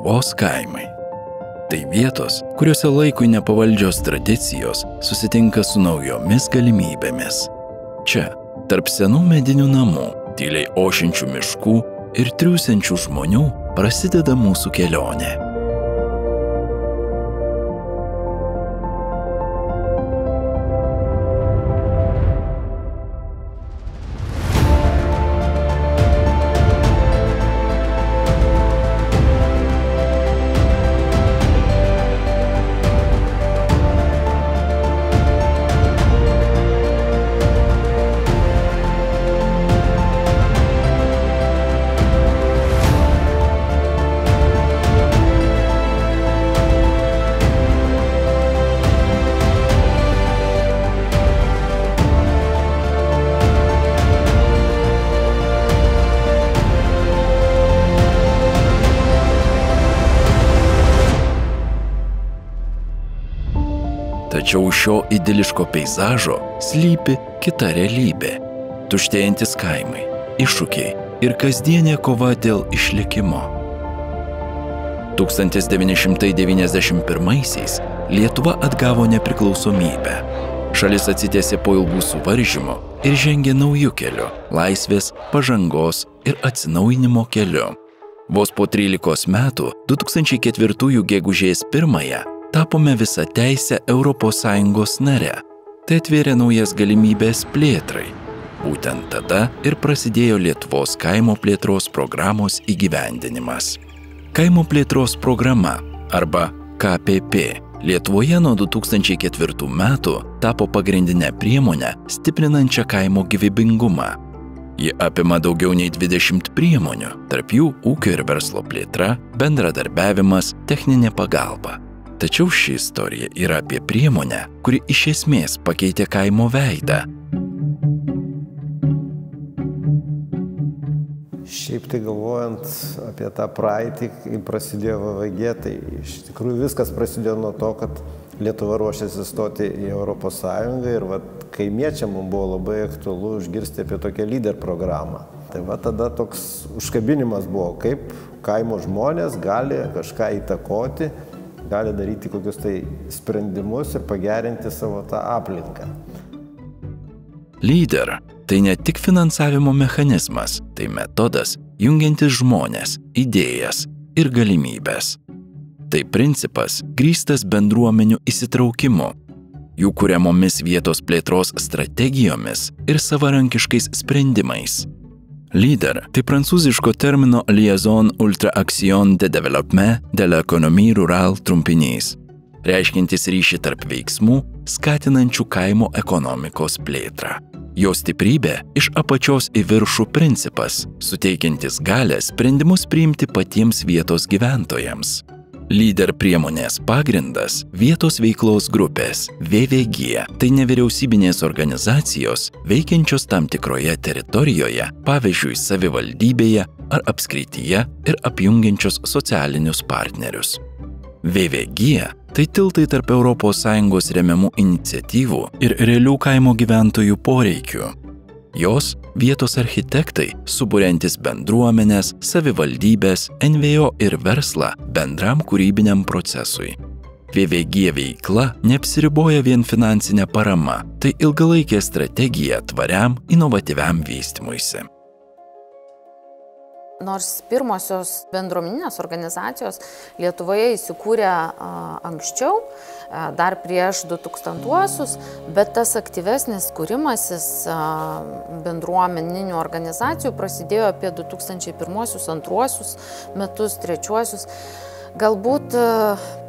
Lietuvos kaimai. Tai vietos, kuriuose laikui nepavaldžios tradicijos susitinka su naujomis galimybėmis. Čia, tarp senų medinių namų, tyliai ošiančių miškų ir triūsiančių žmonių prasideda mūsų kelionė. Tačiau šio idiliško peizažo slypi kita realybė – tuštėjantis kaimai, iššūkiai ir kasdienė kova dėl išlikimo. 1991-aisiais Lietuva atgavo nepriklausomybę. Šalis atsitiesė po ilgų suvaržymų ir žengė naujų kelių – laisvės, pažangos ir atsinaujinimo keliu. Vos po 13 metų, 2004 gegužės 1-ąją, tapome visą teisę ES nare. Tai atvėrė naujas galimybės plėtrai. Būtent tada ir prasidėjo Lietuvos kaimo plėtros programos įgyvendinimas. Kaimo plėtros programa, arba KPP, Lietuvoje nuo 2004 metų tapo pagrindinę priemonę stiprinančią kaimo gyvybingumą. Ji apima daugiau nei 20 priemonių, tarp jų ūkio ir verslo plėtra, bendradarbiavimas, techninė pagalba. Tačiau ši istorija yra apie priemonę, kuri iš esmės pakeitė kaimo veidą. Šiaip tai galvojant apie tą praeitį, kai prasidėjo VVG, tai iš tikrųjų viskas prasidėjo nuo to, kad Lietuva ruošėsi stoti į ES ir kaimiečiam mums buvo labai aktualu išgirsti apie tokią lyder programą. Tai tada toks užkabinimas buvo, kaip kaimo žmonės gali kažką įtakoti, gali daryti kokius tai sprendimus ir pagerinti savo tą aplinką. Lyder – tai ne tik finansavimo mechanizmas, tai metodas jungiantis žmones, idėjas ir galimybės. Tai principas grįstas bendruomenių įsitraukimu, jų kuriamomis vietos plėtros strategijomis ir savarankiškais sprendimais. Lyder – tai prancūziško termino Liaison ultra action de développement de l'économie rurale trumpinys, reiškiantis ryšį tarp veiksmų, skatinančių kaimo ekonomikos plėtrą. Jo stiprybė iš apačios į viršų principas, suteikiantis galę sprendimus priimti patiems vietos gyventojams. Lyder priemonės pagrindas – vietos veiklos grupės VVG, tai nevyriausybinės organizacijos veikiančios tam tikroje teritorijoje, pavyzdžiui, savivaldybėje ar apskrityje ir apjungiančios socialinius partnerius. VVG – tai tiltai tarp ES remiamų iniciatyvų ir realių kaimo gyventojų poreikių. Jos vietos architektai, suburiantis bendruomenės, savivaldybės, NVO ir verslą bendram kūrybiniam procesui. VVG veikla neapsiriboja vien finansinė parama, tai ilgalaikė strategija tvariam, inovatyviam vystymuisi. Nors pirmosios bendruomeninės organizacijos Lietuvoje įsikūrė anksčiau, dar prieš 2000-uosius, bet tas aktyvesnis kūrimasis bendruomeninių organizacijų prasidėjo apie 2001-2002 metus, 2003. Galbūt,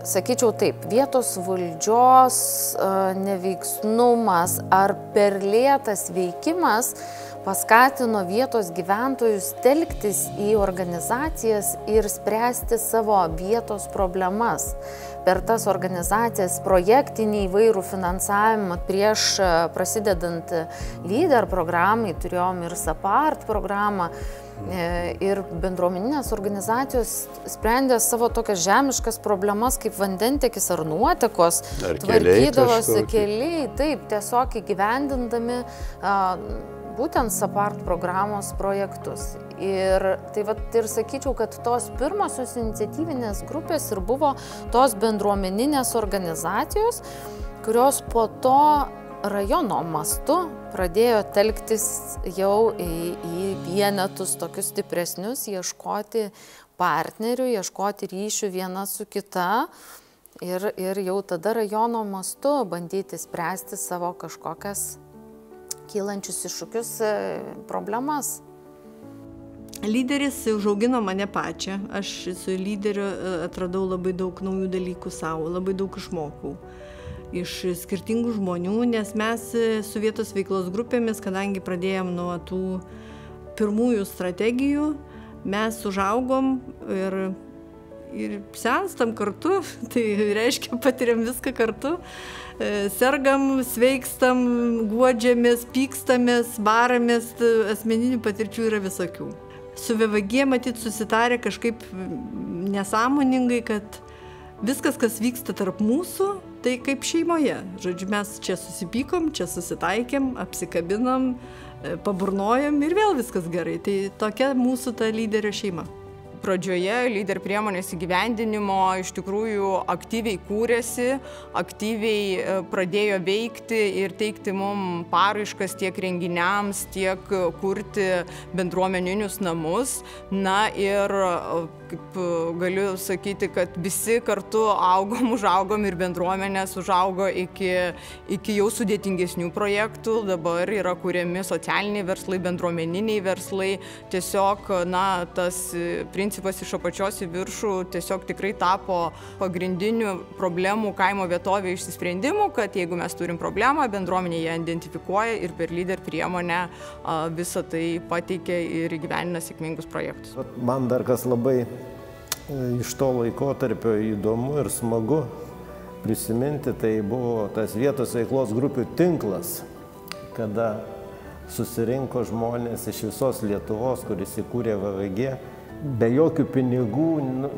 sakyčiau taip, vietos valdžios neveiksnumas ar per lėtas veikimas paskatino vietos gyventojus telktis į organizacijas ir spręsti savo vietos problemas. Per tas organizacijas projektinį įvairų finansavimą prieš prasidedant Lyder programai, turėjom ir SAPART programą, ir bendruomeninės organizacijos sprendė savo tokias žemiškas problemas kaip vandentiekis ar nuotekos, tvarkydavosi keliai, taip, tiesiog įgyvendindami būtent SAPART programos projektus. Ir tai ir sakyčiau, kad tos pirmosios iniciatyvinės grupės ir buvo tos bendruomeninės organizacijos, kurios po to rajono mastu pradėjo telktis jau į vienetus tokius stipresnius, ieškoti partnerių, ieškoti ryšių viena su kita ir jau tada rajono mastu bandyti spręsti savo kažkokias kylančius iššūkius, problemas. Lyderis užaugino mane pačią. Aš su lyderiu atradau labai daug naujų dalykų savo, labai daug išmokau iš skirtingų žmonių, nes mes su vietos veiklos grupėmis, kadangi pradėjom nuo tų pirmųjų strategijų, mes užaugom ir senstam kartu, tai reiškia patiriam viską kartu, sergam, sveikstam, guodžiamės, pykstamės, baramės, asmeninių patirčių yra visokių. Su VVG matyt susitarė kažkaip nesąmoningai, kad viskas, kas vyksta tarp mūsų, tai kaip šeimoje. Žodžiu, mes čia susipykom, čia susitaikėm, apsikabinom, paburnojom ir vėl viskas gerai. Tai tokia mūsų ta lyderio šeima. Pradžioje lyder priemonės įgyvendinimo iš tikrųjų aktyviai kūrėsi, aktyviai pradėjo veikti ir teikti mums paraiškas tiek renginiams, tiek kurti bendruomeninius namus. Na ir kaip galiu sakyti, kad visi kartu užaugom ir bendruomenės užaugo iki jau sudėtingesnių projektų. Dabar yra kuriami socialiniai verslai, bendruomeniniai verslai. Tiesiog, tas principas iš apačios į viršų tiesiog tikrai tapo pagrindiniu problemų kaimo vietovėje išsisprendimų, kad jeigu mes turim problemą, bendruomenė ją identifikuoja ir per lyder priemonę visą tai pateikia ir įgyvendina sėkmingus projektus. Man dar kas labai iš to laikotarpio įdomu ir smagu prisiminti, tai buvo tas vietos veiklos grupių tinklas, kada susirinko žmonės iš visos Lietuvos, kuris įkūrė VVG, be jokių pinigų,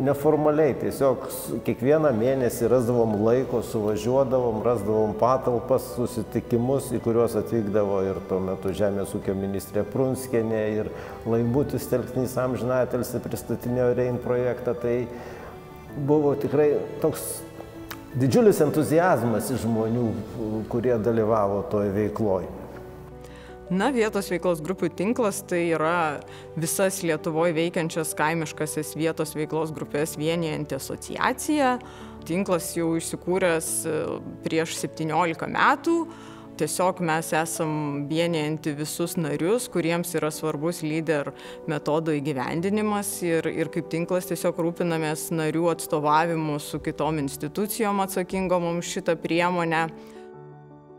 neformaliai, tiesiog kiekvieną mėnesį rasdavom laiko, suvažiuodavom, rasdavom patalpas, susitikimus, į kuriuos atvykdavo ir tuo metu Žemės ūkio ministrė Prunskienė ir Laimutis Telksnys amžinatilsį pristatinėjo Rein projektą. Tai buvo tikrai toks didžiulis entuziazmas iš žmonių, kurie dalyvavo toje veikloje. Vietos veiklos grupių tinklas tai yra visas Lietuvoje veikiančias kaimiškasis vietos veiklos grupės vienijanti asociacija. Tinklas jau įsikūręs prieš 17 metų. Tiesiog mes esam vienijanti visus narius, kuriems yra svarbus lyder metodo įgyvendinimas ir kaip tinklas tiesiog rūpinamės narių atstovavimu su kitom institucijom atsakingom už šitą priemonę.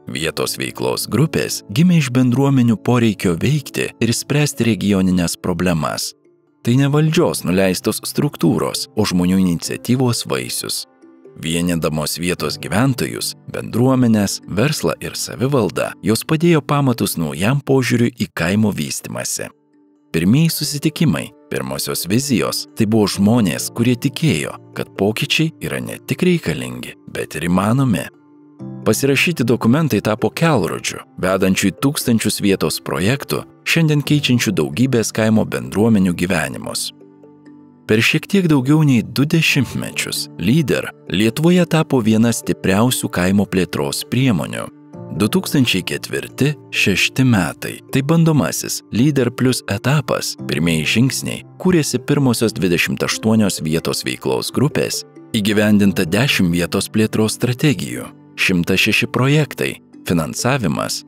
Vietos veiklos grupės gimė iš bendruomenių poreikio veikti ir spręsti regioninės problemas. Tai ne valdžios nuleistos struktūros, o žmonių iniciatyvos vaisius. Vienydamos vietos gyventojus, bendruomenės, verslą ir savivaldą, jos padėjo pamatus naujam požiūriui į kaimo vystymąsi. Pirmieji susitikimai, pirmosios vizijos – tai buvo žmonės, kurie tikėjo, kad pokyčiai yra ne tik reikalingi, bet ir įmanomi. Pasirašyti dokumentai tapo kelrodžiu, vedančių į tūkstančius vietos projektų, šiandien keičiančių daugybės kaimo bendruomenių gyvenimus. Per šiek tiek daugiau nei 20 mečius lyder Lietuvoje tapo viena stipriausių kaimo plėtros priemonių. 2004-2006 metai – tai bandomasis Lyder Plus etapas, pirmieji žingsniai, kūrėsi pirmosios 28 vietos veiklos grupės, įgyvendinta 10 vietos plėtros strategijų. 106 projektai, finansavimas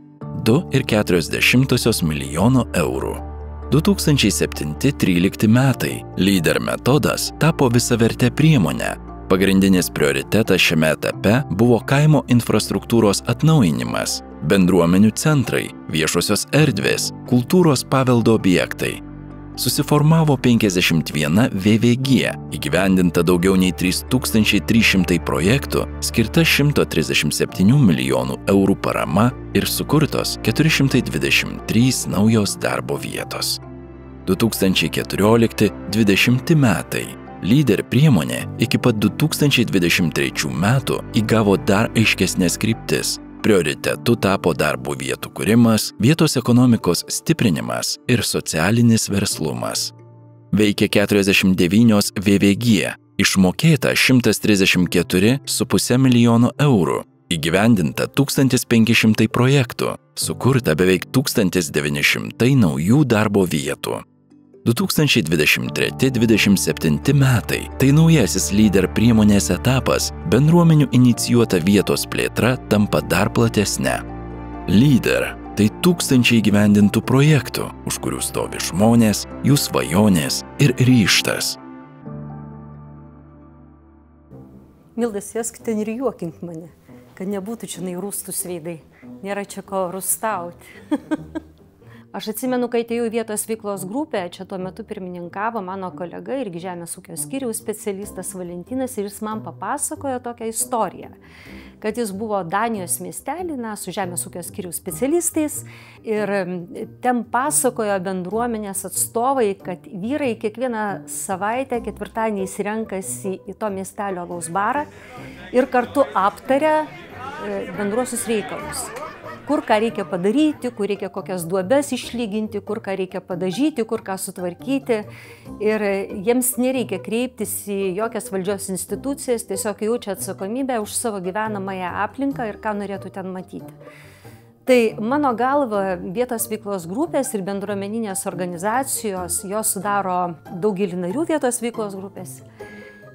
2,4 milijono eurų. 2007-2013 metai lyder metodas tapo visavertė priemonė. Pagrindinis prioritetas šiame etape buvo kaimo infrastruktūros atnaujinimas, bendruomenių centrai, viešosios erdvės, kultūros paveldo objektai. Susiformavo 51 VVG, įgyvendinta daugiau nei 3300 projektų, skirta 137 milijonų eurų parama ir sukurtos 423 naujos darbo vietos. 2014-2020 metai. Lyder priemonė iki pat 2023 metų įgavo dar aiškesnės kryptis. prioritetu tapo darbo vietų kūrimas, vietos ekonomikos stiprinimas ir socialinis verslumas. Veikia 49 VVG, išmokėta 134,5 milijono eurų, įgyvendinta 1500 projektų, sukurta beveik 1900 naujų darbo vietų. 2023-2027 metai – tai naujasis lyder priemonės etapas, bendruomenių inicijuota vietos plėtra tampa dar platesnė. Lyder – tai tūkstančiai įgyvendintų projektų, už kurių stovi žmonės, jų svajonės ir ryžtas. Milda, sėsk ten ir juokink mane, kad nebūtų čia rūstus veidai. Nėra čia ko rūstauti. Aš atsimenu, kai atėjau į vietos veiklos grupę, čia tuo metu pirmininkavo mano kolega irgi žemės ūkio skyriaus specialistas Valentinas ir jis man papasakojo tokią istoriją, kad jis buvo Danijos miestelį, su žemės ūkio skyriaus specialistais ir ten pasakojo bendruomenės atstovai, kad vyrai kiekvieną savaitę ketvirtadieniais renkasi į to miestelio alaus barą ir kartu aptaria bendruosius reikalus. Kur ką reikia padaryti, kur reikia kokias duobes išlyginti, kur ką reikia padažyti, kur ką sutvarkyti. Ir jiems nereikia kreiptis į jokias valdžios institucijas, tiesiog jaučia atsakomybę už savo gyvenamąją aplinką ir ką norėtų ten matyti. Tai mano galva vietos veiklos grupės ir bendruomeninės organizacijos, jos sudaro daugelį narių vietos veiklos grupės.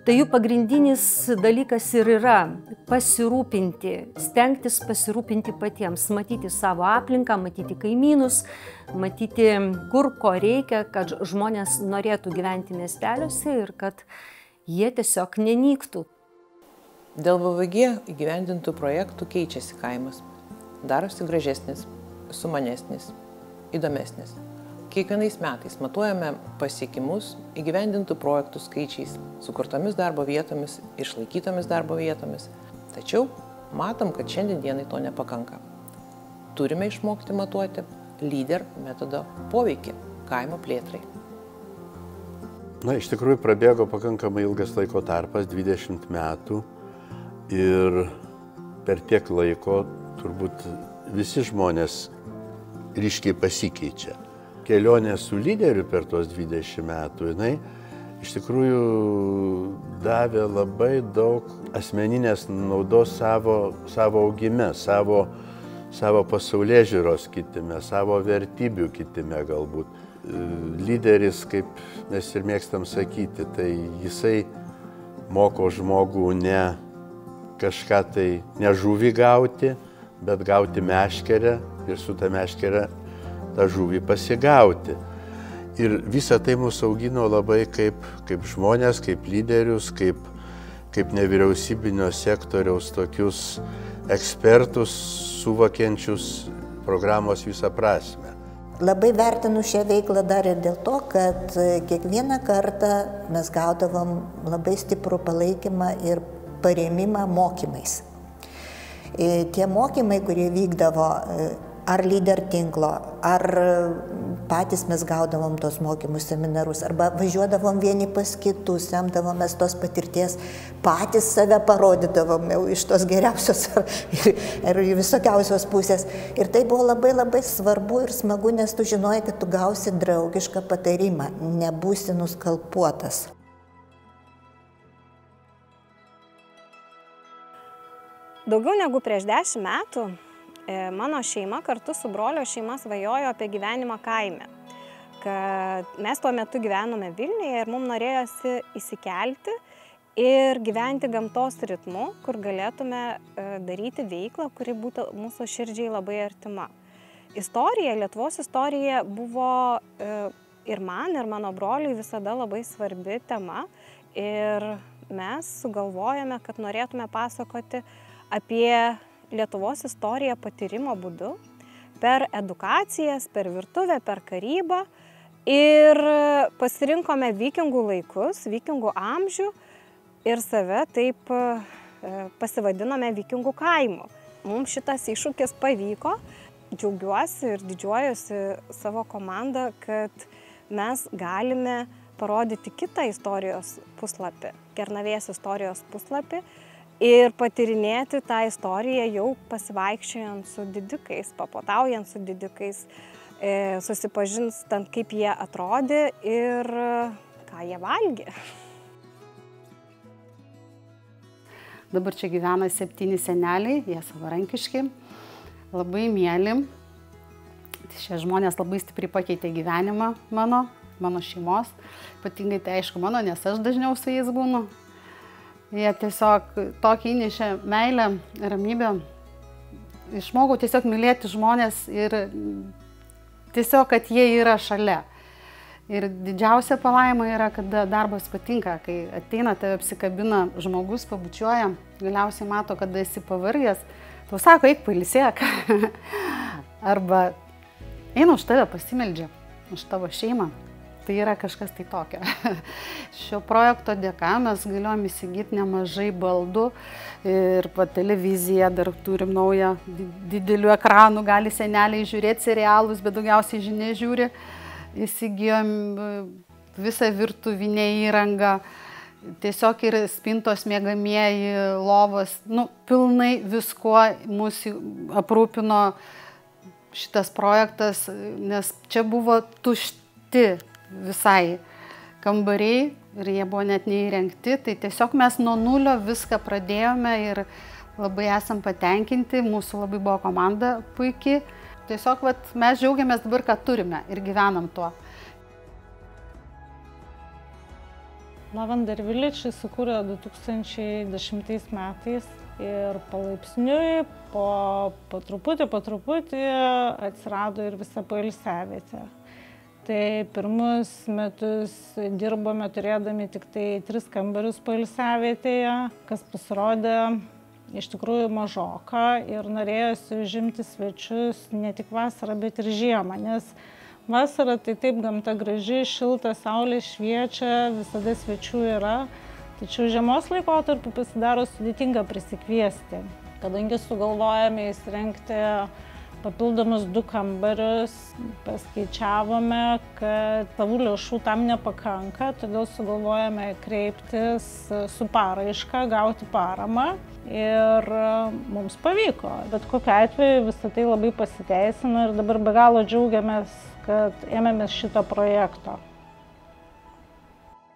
Tai jų pagrindinis dalykas ir yra pasirūpinti, stengtis pasirūpinti patiems, matyti savo aplinką, matyti kaimynus, matyti, kur ko reikia, kad žmonės norėtų gyventi miesteliuose ir kad jie tiesiog nenyktų. Dėl VVG įgyvendintų projektų keičiasi kaimas. Darosi gražesnis, sumanesnis, įdomesnis. Kiekvienais metais matuojame pasiekimus įgyvendintų projektų skaičiais, sukurtomis darbo vietomis, išlaikytomis darbo vietomis. Tačiau matom, kad šiandien dienai to nepakanka. Turime išmokti matuoti lyder metodo poveikį kaimo plėtrai. Iš tikrųjų prabėgo pakankamai ilgas laiko tarpas, 20 metų. Ir per tiek laiko turbūt visi žmonės ryškiai pasikeičia. Kelionė su lyderiu per tos 20 metų, jinai iš tikrųjų davė labai daug asmeninės naudos savo augime, savo pasaulėžiūros kitime, savo vertybių kitime galbūt. Lyderis, kaip mes ir mėgstam sakyti, tai jisai moko žmogų ne kažką tai ne žuvį gauti, bet gauti meškerę ir su ta meškerė tą žuvį pasigauti. Ir visą tai mus augino labai kaip žmonės, kaip lyderius, kaip nevyriausybinio sektoriaus tokius ekspertus, suvokiančius programos visą prasmę. Labai vertinu šią veiklą dar ir dėl to, kad kiekvieną kartą mes gaudavom labai stiprų palaikymą ir parėmimą mokymais. Tie mokymai, kurie vykdavo ar lyder tinklo, ar patys mes gaudavom tos mokymus seminarus, arba važiuodavom vieni pas kitus, semdavomės tos patirties, patys save parodydavom jau iš tos geriausios ir visokiausios pusės. Ir tai buvo labai labai svarbu ir smagu, nes tu žinojai, kad tu gausi draugišką patarimą, nebūsi nuskalpuotas. Daugiau negu prieš 10 metų mano šeima kartu su brolio šeima svajojo apie gyvenimą kaime. Kad mes tuo metu gyvenome Vilniuje ir mums norėjosi įsikelti ir gyventi gamtos ritmu, kur galėtume daryti veiklą, kuri būtų mūsų širdžiai labai artima. Istorija, Lietuvos istorija buvo ir man, ir mano broliui visada labai svarbi tema ir mes sugalvojame, kad norėtume pasakoti apie Lietuvos istoriją patyrimo būdu, per edukacijas, per virtuvę, per karybą ir pasirinkome vikingų laikus, vikingų amžių ir save taip pasivadinome vikingų kaimu. Mums šitas iššūkis pavyko, džiaugiuosi ir didžiuojuosi savo komandą, kad mes galime parodyti kitą istorijos puslapį, Kernavės istorijos puslapį, ir patirinėti tą istoriją jau pasivaikščiojant su didikais, papotaujant su didikais, susipažinstant, kaip jie atrodė ir ką jie valgė. Dabar čia gyvena 7 seneliai, jie savarankiški, labai mėly. Šie žmonės labai stipriai pakeitė gyvenimą mano šeimos. Ypatingai tai aišku mano, nes aš dažniau su jais būnu. Jie tiesiog tokį įnešė meilę, ramybę. Išmokau tiesiog mylėti žmonės ir tiesiog, kad jie yra šalia. Ir didžiausia palaima yra, kada darbas patinka, kai ateina, tave apsikabina žmogus, pabučiuoja, galiausiai mato, kada esi pavargęs, tau sako, eik pailsėk. Arba eina už tave pasimeldžia, už tavo šeimą. Tai yra kažkas tai tokio. Šio projekto dėka mes galėjom įsigyti nemažai baldų ir televiziją dar turim naują, didelių ekranų, gali seneliai žiūrėti serialus, bet daugiausiai žinia žiūri. Įsigijom visą virtuvinę įrangą, tiesiog ir spintos miegamieji, lovos, pilnai viskuo mūsų aprūpino šitas projektas, nes čia buvo tušti visai kambariai ir jie buvo net neįrengti, tai tiesiog mes nuo nulio viską pradėjome ir labai esam patenkinti, mūsų labai buvo komanda puikiai. Tiesiog mes džiaugiamės dabar, ką turime ir gyvenam tuo. Lavender Village įsikūrė 2010 metais ir palaipsniui, po truputį atsirado ir visa poilsiavietė. Tai pirmus metus dirbome turėdami tik tai 3 kambarius poilsiavietėje, kas pasirodė iš tikrųjų mažoka ir norėjosi užimti svečius ne tik vasarą, bet ir žiemą, nes vasarą tai taip gamta graži, šilta, saulė šviečia, visada svečių yra, tačiau žiemos laikotarpiu pasidaro sudėtinga prisikviesti. Kadangi sugalvojame įsirengti papildomus 2 kambarius, paskaičiavome, kad savų lėšų tam nepakanka, todėl sugalvojame kreiptis su paraiška, gauti paramą. Ir mums pavyko, bet kokiu atveju visą tai labai pasiteisino ir dabar be galo džiaugiamės, kad ėmėmės šito projekto.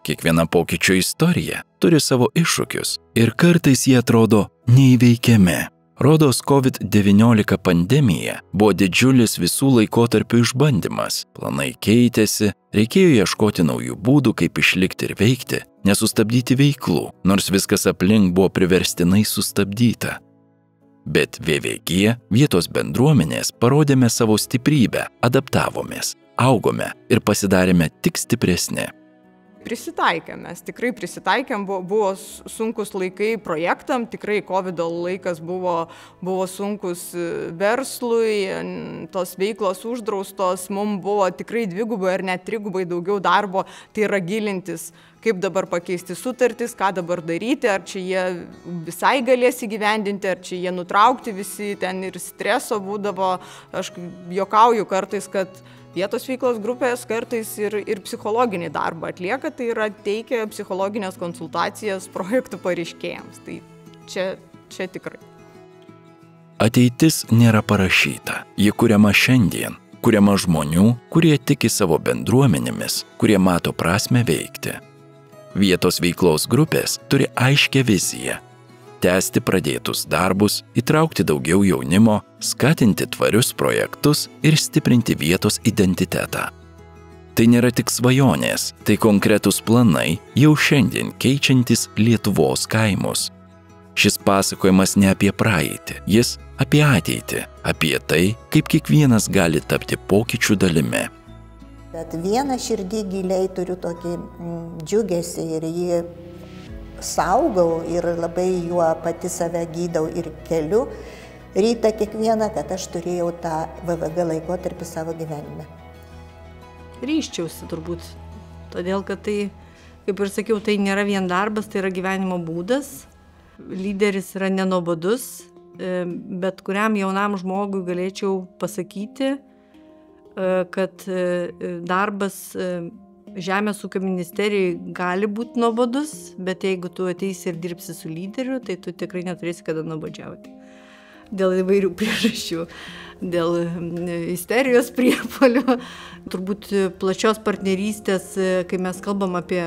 Kiekviena pokyčio istorija turi savo iššūkius ir kartais jie atrodo neįveikiami. Rodos COVID-19 pandemija buvo didžiulis visų laikotarpių išbandymas. Planai keitėsi, reikėjo ieškoti naujų būdų, kaip išlikti ir veikti, nesustabdyti veiklų, nors viskas aplink buvo priverstinai sustabdyta. Bet VVG, vietos bendruomenės, parodėme savo stiprybę, adaptavomės, augome ir pasidarėme tik stipresni. Prisitaikėm, mes tikrai prisitaikėm, buvo sunkus laikai projektam, tikrai COVID laikas buvo sunkus verslui, tos veiklos uždraustos, mums buvo tikrai 2 ar net 3 daugiau darbo, tai yra gilintis, kaip dabar pakeisti sutartis, ką dabar daryti, ar čia jie visai galės įgyvendinti, ar čia jie nutraukti visi, ten ir streso būdavo, aš juokauju kartais, kad vietos veiklos grupės kartais ir psichologinį darbą atlieka, tai yra teikia psichologinės konsultacijas projektų pareiškėjams. Tai čia tikrai. Ateitis nėra parašyta. Ji kuriama šiandien, kuriama žmonių, kurie tiki savo bendruomenėmis, kurie mato prasmę veikti. Vietos veiklos grupės turi aiškią viziją. Tęsti pradėtus darbus, įtraukti daugiau jaunimo, skatinti tvarius projektus ir stiprinti vietos identitetą. Tai nėra tik svajonės, tai konkretūs planai jau šiandien keičiantis Lietuvos kaimus. Šis pasakojimas ne apie praeitį, jis apie ateitį, apie tai, kaip kiekvienas gali tapti pokyčių dalimi. Bet vieną širdį giliai turiu tokį džiugesį ir jį saugau ir labai juo pati save gydau ir keliu rytą kiekvieną, kad aš turėjau tą VVG laikotarpį savo gyvenime. Ryščiausi turbūt, todėl kad tai, kaip ir sakiau, tai nėra vien darbas, tai yra gyvenimo būdas. Lyderis yra nenuobodus, bet kuriam jaunam žmogui galėčiau pasakyti, kad darbas Žemės ūkio ministerijai gali būti nuobodus, bet jeigu tu ateisi ir dirbsi su lyderiu, tai tu tikrai neturėsi kada nuobodžiauti. Dėl įvairių priežasčių, dėl isterijos priepuolių, turbūt plačios partnerystės, kai mes kalbam apie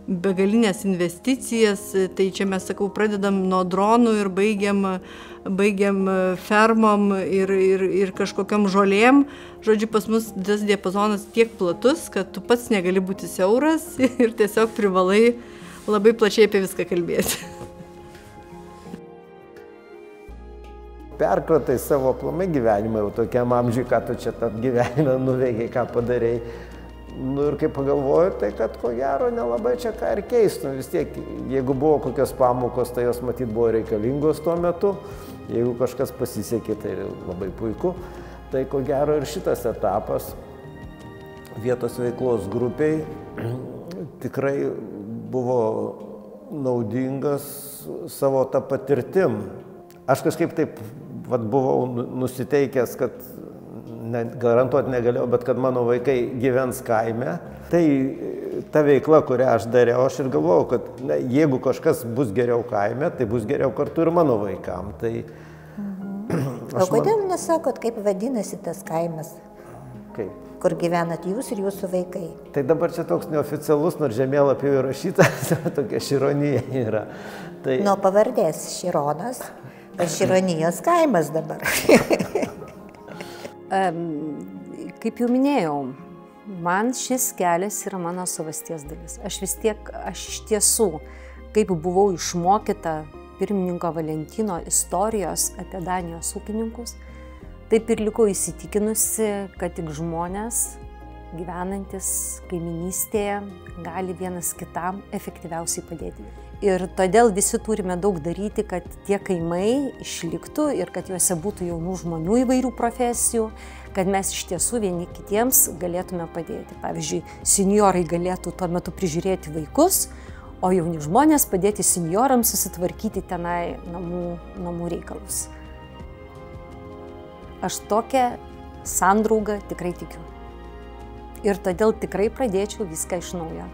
begalinės investicijas, tai čia mes, sakau, pradedam nuo dronų ir baigiam fermom ir kažkokiam žolėm. Žodžiu, pas mus tas diapazonas tiek platus, kad tu pats negali būti siauras ir tiesiog privalai labai plačiai apie viską kalbėti. Perkratai savo aplamai gyvenimą jau tokiam amžiui, ką tu čia tam gyvenime nuveikai, ką padarei. Nu ir kai pagalvoju, tai kad ko gero nelabai čia ką ir keistų. Vis tiek, jeigu buvo kokios pamokos, tai jos matyt buvo reikalingos tuo metu. Jeigu kažkas pasisekė, tai labai puiku. Tai ko gero ir šitas etapas vietos veiklos grupiai tikrai buvo naudingas savo tą patirtim. Aš kažkaip taip buvau nusiteikęs, kad garantuoti negalėjau, bet kad mano vaikai gyvens kaime. Tai ta veikla, kurią aš dariau, aš ir galvojau, kad jeigu kažkas bus geriau kaime, tai bus geriau kartu ir mano vaikam. Tai, o kodėl nesakot, kaip vadinasi tas kaimas? Kaip? Kur gyvenat jūs ir jūsų vaikai? Tai dabar čia toks neoficialus, nors žemėlapį įrašytas, tokia Šironija yra. Tai... Nuo pavardės Šironas, Šironijos kaimas dabar. Kaip jau minėjau, man šis kelias yra mano savasties dalis. Aš iš tiesų, kaip buvau išmokyta pirmininko Valentino istorijos apie Danijos ūkininkus, taip ir likau įsitikinusi, kad tik žmonės gyvenantis kaiminystėje gali vienas kitam efektyviausiai padėti. Ir todėl visi turime daug daryti, kad tie kaimai išliktų ir kad juose būtų jaunų žmonių įvairių profesijų, kad mes iš tiesų vieni kitiems galėtume padėti. Pavyzdžiui, senjorai galėtų tuo metu prižiūrėti vaikus, o jauni žmonės padėti senjorams susitvarkyti tenai namų reikalus. Aš tokią sandraugą tikrai tikiu. Ir todėl tikrai pradėčiau viską iš naujo.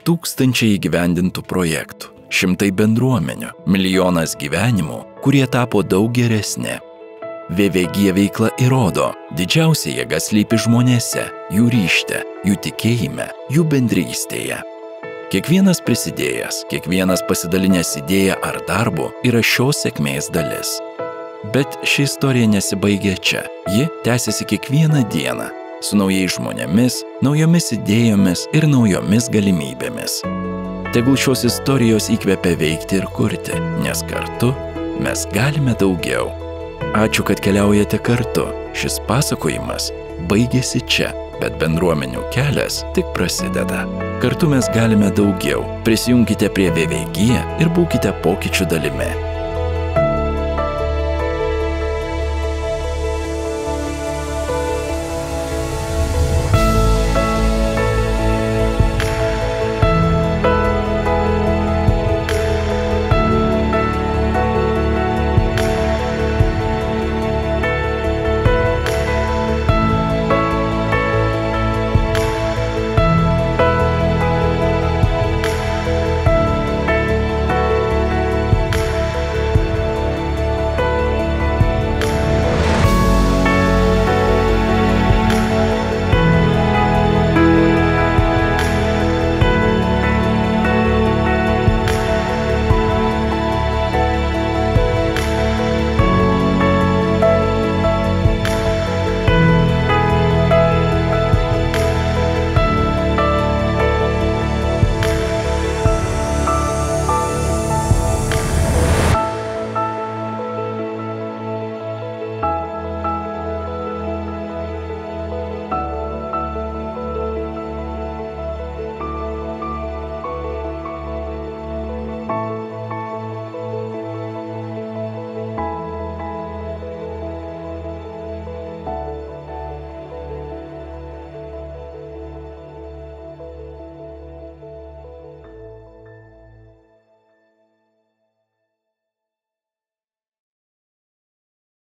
Tūkstančiai įgyvendintų projektų, šimtai bendruomenių, milijonas gyvenimų, kurie tapo daug geresni. VVG veikla įrodo, didžiausia jėga slypi žmonėse, jų ryžte, jų tikėjime, jų bendrystėje. Kiekvienas prisidėjęs, kiekvienas pasidalinęs idėją ar darbu yra šios sėkmės dalis. Bet ši istorija nesibaigia čia. Ji tęsiasi kiekvieną dieną, su naujais žmonėmis, naujomis idėjomis ir naujomis galimybėmis. Tegul šios istorijos įkvepia veikti ir kurti, nes kartu mes galime daugiau. Ačiū, kad keliaujate kartu. Šis pasakojimas baigėsi čia, bet bendruomenių kelias tik prasideda. Kartu mes galime daugiau. Prisijunkite prie VVG ir būkite pokyčių dalimi.